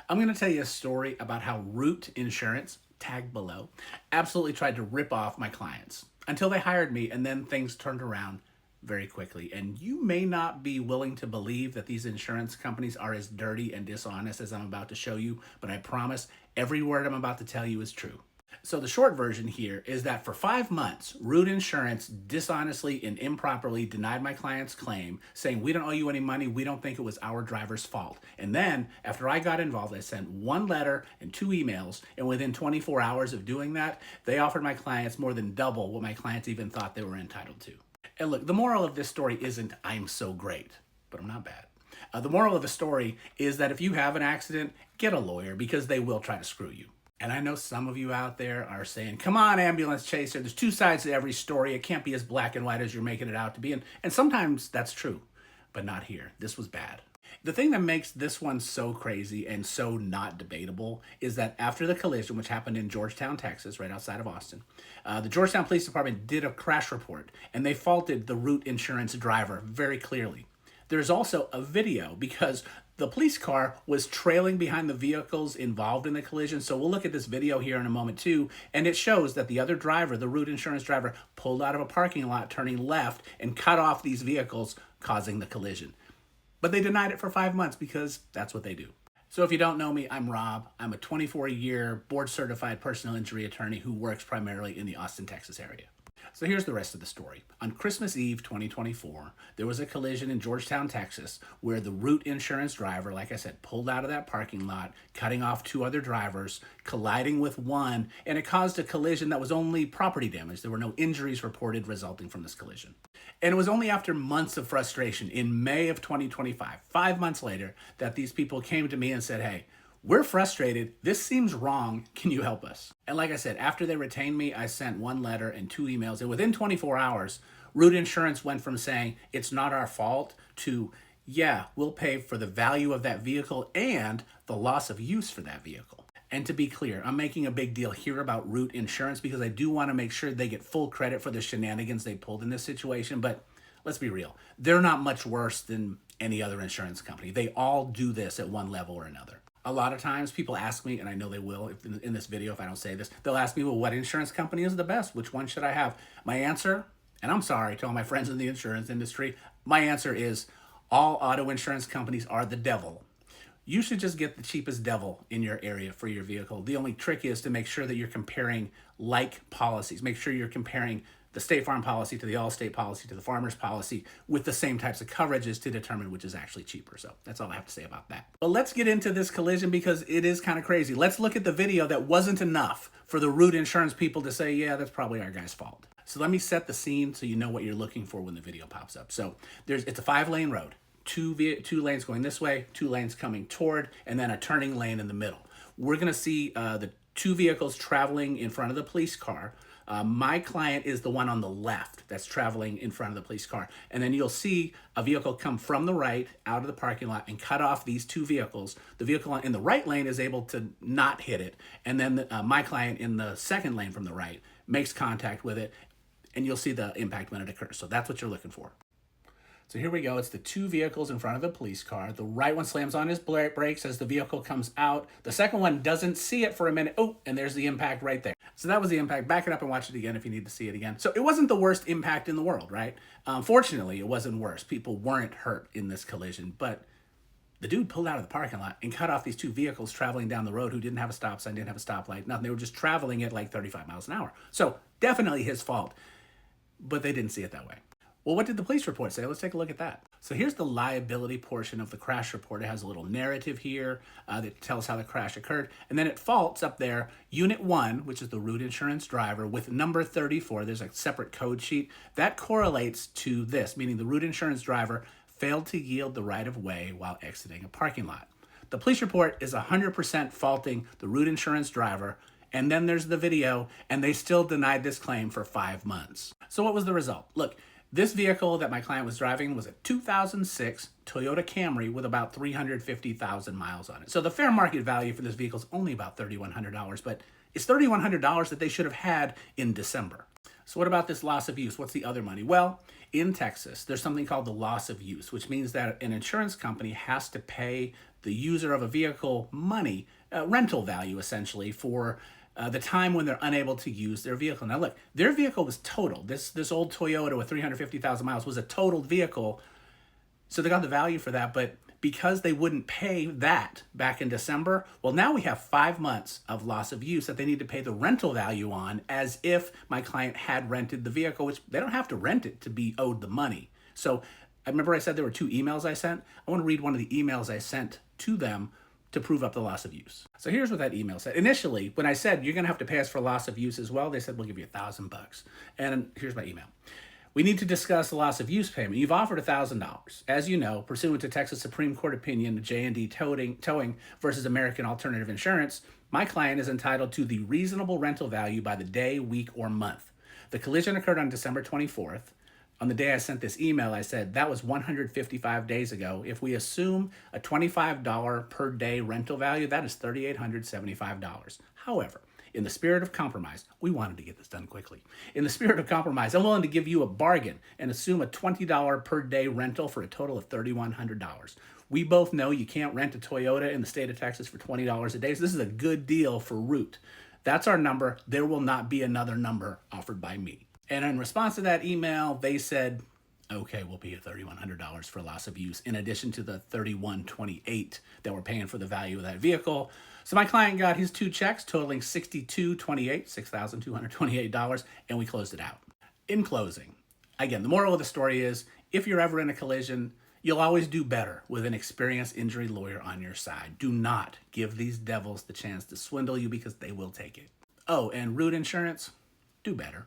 I'm going to tell you a story about how Root Insurance, tagged below, absolutely tried to rip off my clients until they hired me, and then things turned around very quickly. And you may not be willing to believe that these insurance companies are as dirty and dishonest as I'm about to show you, but I promise every word I'm about to tell you is true. So the short version here is that for 5 months, Root Insurance dishonestly and improperly denied my client's claim, saying, "We don't owe you any money. We don't think it was our driver's fault." And then after I got involved, I sent 1 letter and 2 emails. And within 24 hours of doing that, they offered my clients more than double what my clients even thought they were entitled to. And look, the moral of this story isn't I'm so great, but I'm not bad. The moral of the story is that if you have an accident, get a lawyer, because they will try to screw you. And I know some of you out there are saying, come on, ambulance chaser, there's 2 sides to every story. It can't be as black and white as you're making it out to be. And sometimes that's true, but not here. This was bad. The thing that makes this one so crazy and so not debatable is that after the collision, which happened in Georgetown, Texas, right outside of Austin, the Georgetown Police Department did a crash report, and they faulted the Root Insurance driver very clearly. There's also a video because the police car was trailing behind the vehicles involved in the collision. So we'll look at this video here in a moment too. And it shows that the other driver, the Root Insurance driver, pulled out of a parking lot, turning left and cut off these vehicles, causing the collision. But they denied it for 5 months because that's what they do. So if you don't know me, I'm Rob. I'm a 24-year board-certified personal injury attorney who works primarily in the Austin, Texas area. So here's the rest of the story. On Christmas Eve 2024, there was a collision in Georgetown, Texas, where the Root Insurance driver, like I said, pulled out of that parking lot, cutting off 2 other drivers, colliding with one, and it caused a collision that was only property damage. There were no injuries reported resulting from this collision. And it was only after months of frustration, in May of 2025, 5 months later, that these people came to me and said, "Hey, we're frustrated. This seems wrong. Can you help us?" And like I said, after they retained me, I sent 1 letter and 2 emails. And within 24 hours, Root Insurance went from saying, "It's not our fault," to, "Yeah, we'll pay for the value of that vehicle and the loss of use for that vehicle." And to be clear, I'm making a big deal here about Root Insurance because I do want to make sure they get full credit for the shenanigans they pulled in this situation. But let's be real. They're not much worse than any other insurance company. They all do this at one level or another. A lot of times people ask me, and I know they will in this video if I don't say this, they'll ask me, well, what insurance company is the best? Which one should I have? My answer, and I'm sorry to all my friends in the insurance industry, my answer is all auto insurance companies are the devil. You should just get the cheapest devil in your area for your vehicle. The only trick is to make sure that you're comparing like policies. Make sure you're comparing the State Farm policy to the Allstate policy to the Farmers policy with the same types of coverages to determine which is actually cheaper. So that's all I have to say about that. But let's get into this collision because it is kind of crazy. Let's look at the video that wasn't enough for the Root Insurance people to say, yeah, that's probably our guy's fault. So let me set the scene so you know what you're looking for when the video pops up. So it's a 5-lane road. Two lanes going this way, 2 lanes coming toward, and then a turning lane in the middle. We're going to see the 2 vehicles traveling in front of the police car. My client is the one on the left that's traveling in front of the police car. And then you'll see a vehicle come from the right out of the parking lot and cut off these 2 vehicles. The vehicle in the right lane is able to not hit it. And then my client in the second lane from the right makes contact with it. And you'll see the impact when it occurs. So that's what you're looking for. So here we go. It's the 2 vehicles in front of the police car. The right one slams on his brakes as the vehicle comes out. The second one doesn't see it for a minute. Oh, and there's the impact right there. So that was the impact. Back it up and watch it again if you need to see it again. So it wasn't the worst impact in the world, right? Fortunately, it wasn't worse. People weren't hurt in this collision, but the dude pulled out of the parking lot and cut off these 2 vehicles traveling down the road who didn't have a stop sign, didn't have a stoplight, nothing. They were just traveling at like 35 miles an hour. So definitely his fault, but they didn't see it that way. Well, what did the police report say? Let's take a look at that. So here's the liability portion of the crash report. It has a little narrative here that tells how the crash occurred. And then it faults up there, Unit 1, which is the Root Insurance driver, with number 34. There's a separate code sheet. That correlates to this, meaning the Root Insurance driver failed to yield the right of way while exiting a parking lot. The police report is 100% faulting the Root Insurance driver. And then there's the video, and they still denied this claim for 5 months. So what was the result? Look. This vehicle that my client was driving was a 2006 Toyota Camry with about 350,000 miles on it. So the fair market value for this vehicle is only about $3,100, but it's $3,100 that they should have had in December. So what about this loss of use? What's the other money? Well, in Texas, there's something called the loss of use, which means that an insurance company has to pay the user of a vehicle money, rental value essentially, for the time when they're unable to use their vehicle. Now look, their vehicle was totaled. This old Toyota with 350,000 miles was a totaled vehicle, so they got the value for that, but because they wouldn't pay that back in December, well, now we have 5 months of loss of use that they need to pay the rental value on, as if my client had rented the vehicle, which they don't have to rent it to be owed the money. So I remember I said there were 2 emails I sent. I want to read one of the emails I sent to them to prove up the loss of use. So here's what that email said. Initially, when I said, you're going to have to pay us for loss of use as well, they said, we'll give you $1,000. And here's my email. We need to discuss the loss of use payment. You've offered $1,000. As you know, pursuant to Texas Supreme Court opinion J&D Towing versus American Alternative Insurance, my client is entitled to the reasonable rental value by the day, week, or month. The collision occurred on December 24th. On the day I sent this email, I said that was 155 days ago. If we assume a $25 per day rental value, that is $3,875. However, in the spirit of compromise, we wanted to get this done quickly. In the spirit of compromise, I'm willing to give you a bargain and assume a $20 per day rental for a total of $3,100. We both know you can't rent a Toyota in the state of Texas for $20 a day, so this is a good deal for Root. That's our number. There will not be another number offered by me. And in response to that email, they said, okay, we'll pay you $3,100 for loss of use, in addition to the $3,128 that we're paying for the value of that vehicle. So my client got his 2 checks totaling $6,228, $6,228, and we closed it out. In closing, again, the moral of the story is, if you're ever in a collision, you'll always do better with an experienced injury lawyer on your side. Do not give these devils the chance to swindle you, because they will take it. Oh, and Root Insurance, do better.